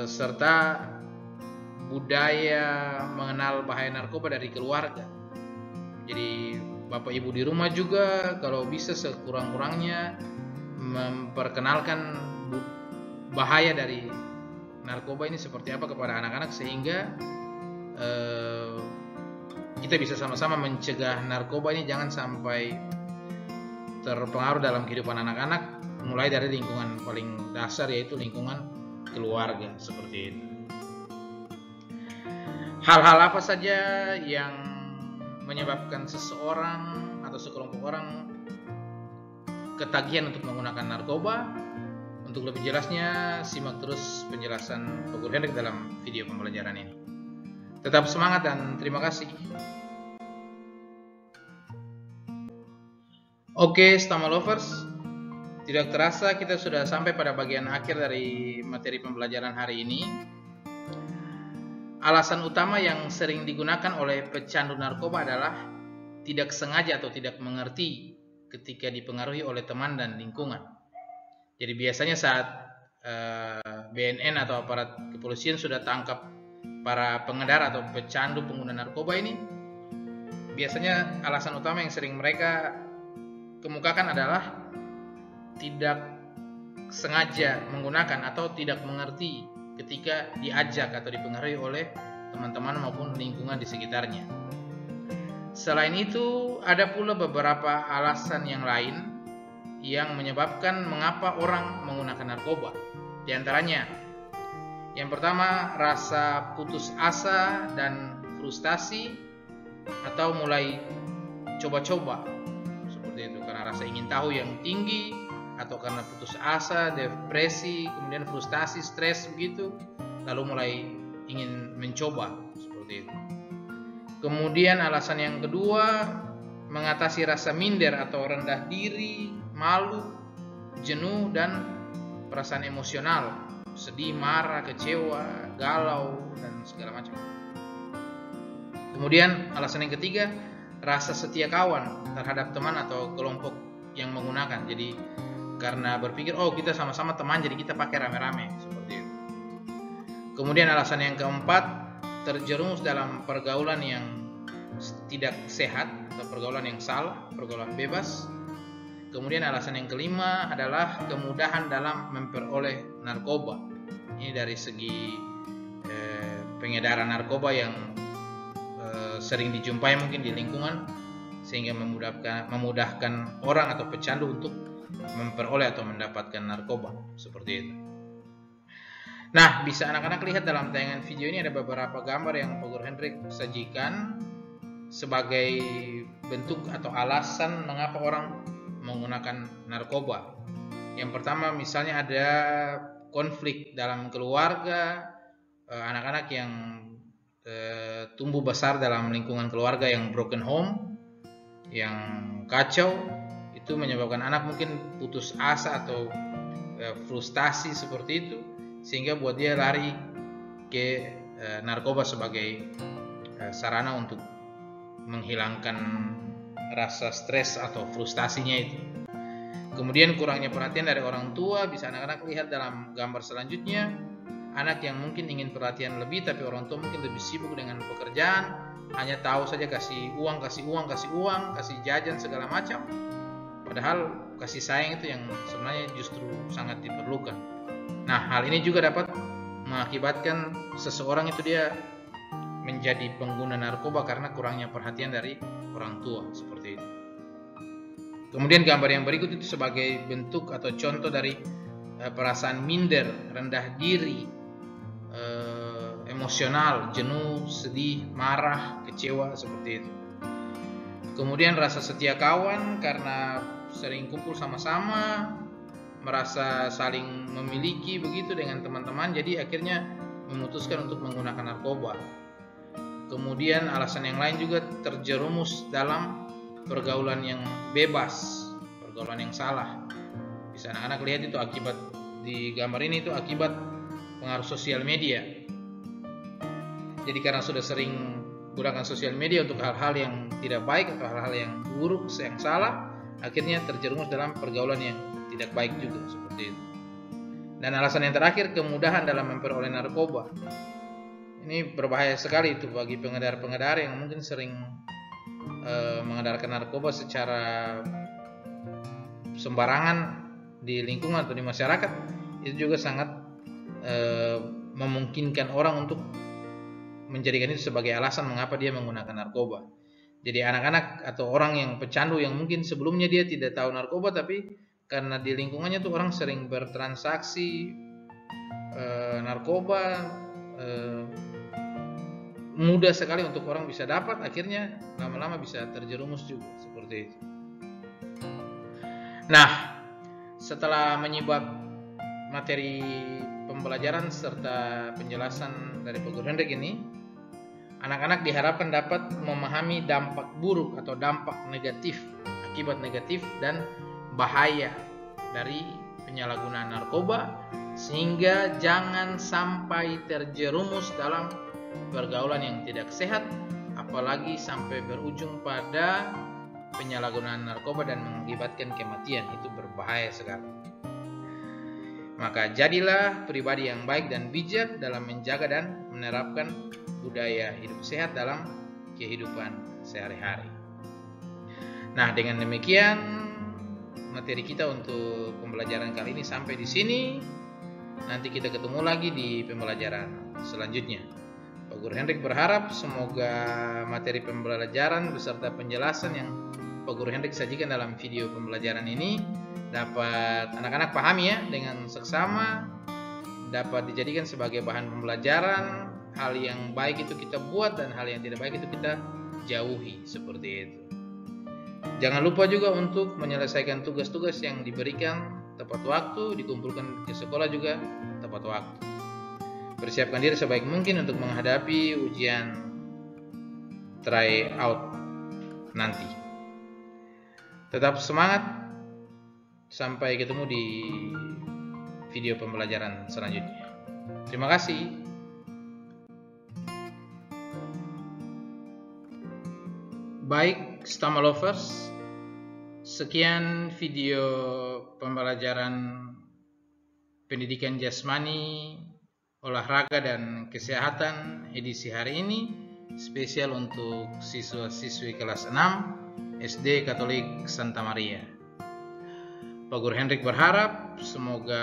serta budaya mengenal bahaya narkoba dari keluarga. Jadi bapak ibu di rumah juga kalau bisa sekurang-kurangnya memperkenalkan bahaya dari narkoba ini seperti apa kepada anak-anak sehingga kita bisa sama-sama mencegah narkoba ini jangan sampai terpengaruh dalam kehidupan anak-anak, mulai dari lingkungan paling dasar yaitu lingkungan keluarga, seperti itu. Hal-hal apa saja yang menyebabkan seseorang atau sekelompok orang ketagihan untuk menggunakan narkoba? Untuk lebih jelasnya, simak terus penjelasan Pak Guru Hendrik dalam video pembelajaran ini. Tetap semangat dan terima kasih. Oke, Stama Lovers, tidak terasa kita sudah sampai pada bagian akhir dari materi pembelajaran hari ini. Alasan utama yang sering digunakan oleh pecandu narkoba adalah tidak sengaja atau tidak mengerti ketika dipengaruhi oleh teman dan lingkungan. Jadi biasanya saat BNN atau aparat kepolisian sudah tangkap para pengedar atau pecandu pengguna narkoba ini, biasanya alasan utama yang sering mereka kemukakan adalah tidak sengaja menggunakan atau tidak mengerti ketika diajak atau dipengaruhi oleh teman-teman maupun lingkungan di sekitarnya. Selain itu, ada pula beberapa alasan yang lain yang menyebabkan mengapa orang menggunakan narkoba. Di antaranya, yang pertama, rasa putus asa dan frustasi atau mulai coba-coba, seperti itu, karena rasa ingin tahu yang tinggi atau karena putus asa, depresi, kemudian frustasi, stres begitu, lalu mulai ingin mencoba, seperti itu. Kemudian alasan yang kedua, mengatasi rasa minder atau rendah diri, malu, jenuh dan perasaan emosional, sedih, marah, kecewa, galau, dan segala macam. Kemudian alasan yang ketiga, rasa setia kawan terhadap teman atau kelompok yang menggunakan. Jadi karena berpikir, oh kita sama-sama teman, jadi kita pakai rame-rame, seperti itu. Kemudian alasan yang keempat, terjerumus dalam pergaulan yang tidak sehat atau pergaulan yang salah, pergaulan bebas. Kemudian alasan yang kelima adalah kemudahan dalam memperoleh narkoba. Ini dari segi pengedaran narkoba yang sering dijumpai mungkin di lingkungan, sehingga memudahkan orang atau pecandu untuk memperoleh atau mendapatkan narkoba, seperti itu. Nah, bisa anak-anak lihat dalam tayangan video ini ada beberapa gambar yang Pak Guru Hendrik sajikan sebagai bentuk atau alasan mengapa orang menggunakan narkoba. Yang pertama, misalnya ada konflik dalam keluarga, anak-anak yang tumbuh besar dalam lingkungan keluarga yang broken home, yang kacau, itu menyebabkan anak mungkin putus asa atau frustasi seperti itu, sehingga buat dia lari ke narkoba sebagai sarana untuk menghilangkan rasa stres atau frustasinya itu. Kemudian kurangnya perhatian dari orang tua, bisa anak-anak lihat dalam gambar selanjutnya. Anak yang mungkin ingin perhatian lebih, tapi orang tua mungkin lebih sibuk dengan pekerjaan, hanya tahu saja kasih uang, kasih jajan segala macam. Padahal kasih sayang itu yang sebenarnya justru sangat diperlukan. Nah, hal ini juga dapat mengakibatkan seseorang itu dia menjadi pengguna narkoba karena kurangnya perhatian dari orang tua, seperti itu. Kemudian gambar yang berikut itu sebagai bentuk atau contoh dari perasaan minder, rendah diri, emosional, jenuh, sedih, marah, kecewa, seperti itu. Kemudian rasa setia kawan karena sering kumpul sama-sama, merasa saling memiliki begitu dengan teman-teman, jadi akhirnya memutuskan untuk menggunakan narkoba. Kemudian alasan yang lain juga terjerumus dalam pergaulan yang bebas, pergaulan yang salah. Bisa anak-anak lihat itu akibat di gambar ini itu akibat pengaruh sosial media. Jadi karena sudah sering gunakan sosial media untuk hal-hal yang tidak baik atau hal-hal yang buruk, yang salah, akhirnya terjerumus dalam pergaulan yang tidak baik juga, seperti itu. Dan alasan yang terakhir, kemudahan dalam memperoleh narkoba. Ini berbahaya sekali itu bagi pengedar-pengedar yang mungkin sering mengedarkan narkoba secara sembarangan di lingkungan atau di masyarakat. Itu juga sangat memungkinkan orang untuk menjadikan itu sebagai alasan mengapa dia menggunakan narkoba. Jadi anak-anak atau orang yang pecandu yang mungkin sebelumnya dia tidak tahu narkoba, tapi karena di lingkungannya tuh orang sering bertransaksi narkoba, mudah sekali untuk orang bisa dapat, akhirnya lama-lama bisa terjerumus juga, seperti itu. Nah, setelah menyimak materi pembelajaran serta penjelasan dari Pak Guru Hendrik ini, anak-anak diharapkan dapat memahami dampak buruk atau dampak negatif, akibat negatif dan bahaya dari penyalahgunaan narkoba, sehingga jangan sampai terjerumus dalam pergaulan yang tidak sehat, apalagi sampai berujung pada penyalahgunaan narkoba dan mengakibatkan kematian. Itu berbahaya sekali. Maka jadilah pribadi yang baik dan bijak dalam menjaga dan menerapkan budaya hidup sehat dalam kehidupan sehari-hari. Nah, dengan demikian materi kita untuk pembelajaran kali ini sampai di sini. Nanti kita ketemu lagi di pembelajaran selanjutnya. Pak Guru Hendrik berharap semoga materi pembelajaran beserta penjelasan yang Pak Guru Hendrik sajikan dalam video pembelajaran ini dapat anak-anak pahami ya dengan seksama, dapat dijadikan sebagai bahan pembelajaran. Hal yang baik itu kita buat dan hal yang tidak baik itu kita jauhi, seperti itu. Jangan lupa juga untuk menyelesaikan tugas-tugas yang diberikan tepat waktu, dikumpulkan ke sekolah juga tepat waktu. Persiapkan diri sebaik mungkin untuk menghadapi ujian tryout nanti. Tetap semangat, Sampai ketemu di video pembelajaran selanjutnya. Terima kasih. Baik, Stama Lovers, sekian video pembelajaran pendidikan jasmani, olahraga, dan kesehatan edisi hari ini, spesial untuk siswa-siswi kelas 6 SD Katolik Santa Maria. Pak Guru Hendrik berharap semoga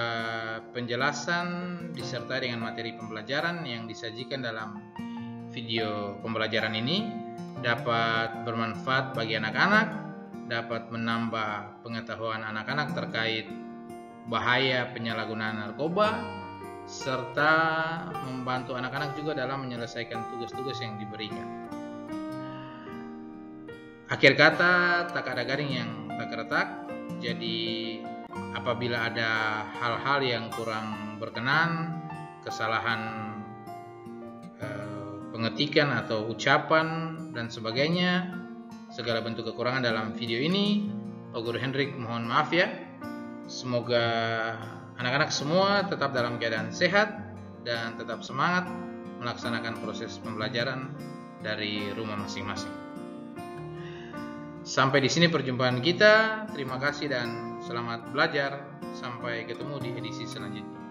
penjelasan disertai dengan materi pembelajaran yang disajikan dalam video pembelajaran ini dapat bermanfaat bagi anak-anak, dapat menambah pengetahuan anak-anak terkait bahaya penyalahgunaan narkoba, serta membantu anak-anak juga dalam menyelesaikan tugas-tugas yang diberikan. Akhir kata, tak ada garing yang tak retak. Jadi apabila ada hal-hal yang kurang berkenan, kesalahan pengetikan atau ucapan dan sebagainya, segala bentuk kekurangan dalam video ini, Pak Guru Hendrik mohon maaf ya. Semoga anak-anak semua tetap dalam keadaan sehat dan tetap semangat melaksanakan proses pembelajaran dari rumah masing-masing. Sampai di sini perjumpaan kita. Terima kasih dan selamat belajar. Sampai ketemu di edisi selanjutnya.